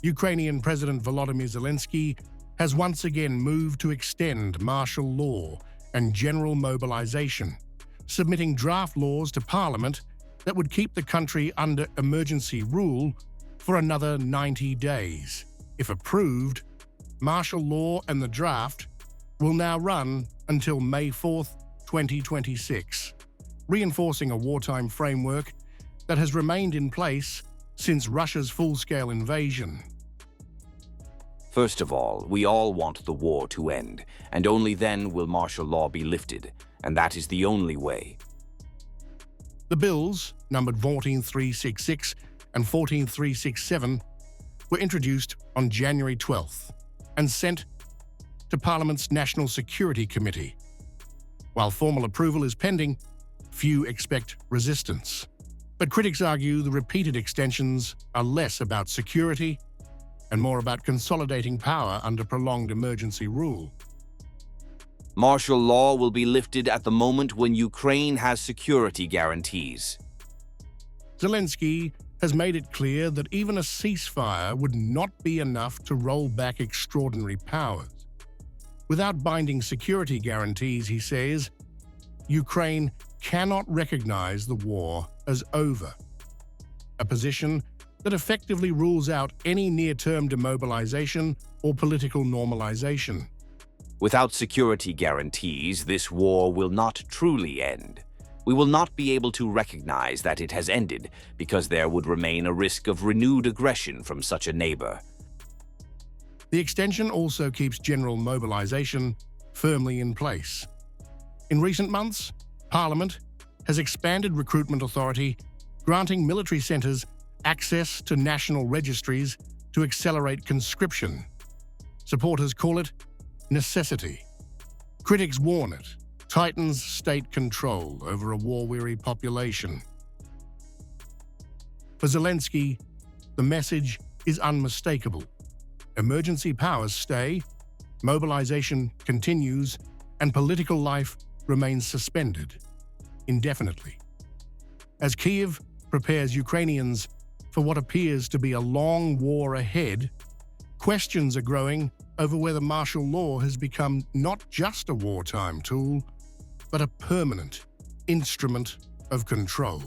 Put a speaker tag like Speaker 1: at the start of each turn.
Speaker 1: Ukrainian President Volodymyr Zelenskyy has once again moved to extend martial law and general mobilization, submitting draft laws to Parliament that would keep the country under emergency rule for another 90 days. If approved, martial law and the draft will now run until May 4, 2026, reinforcing a wartime framework that has remained in place since Russia's full-scale invasion.
Speaker 2: First of all, we all want the war to end, and only then will martial law be lifted, and that is the only way.
Speaker 1: The bills, numbered 14366 and 14367, were introduced on January 12th and sent to Parliament's National Security Committee. While formal approval is pending, few expect resistance. But critics argue the repeated extensions are less about security and more about consolidating power under prolonged emergency rule.
Speaker 2: Martial law will be lifted at the moment when Ukraine has security guarantees.
Speaker 1: Zelensky has made it clear that even a ceasefire would not be enough to roll back extraordinary powers. Without binding security guarantees, he says, Ukraine cannot recognize the war as over, a position that effectively rules out any near-term demobilization or political normalization.
Speaker 2: Without security guarantees, this war will not truly end. We will not be able to recognize that it has ended because there would remain a risk of renewed aggression from such a neighbor.
Speaker 1: The extension also keeps general mobilization firmly in place. In recent months, Parliament has expanded recruitment authority, granting military centers access to national registries to accelerate conscription. Supporters call it necessity. Critics warn it tightens state control over a war-weary population. For Zelensky, the message is unmistakable. Emergency powers stay, mobilization continues, and political life remains suspended indefinitely. As Kyiv prepares Ukrainians for what appears to be a long war ahead, questions are growing over whether martial law has become not just a wartime tool, but a permanent instrument of control.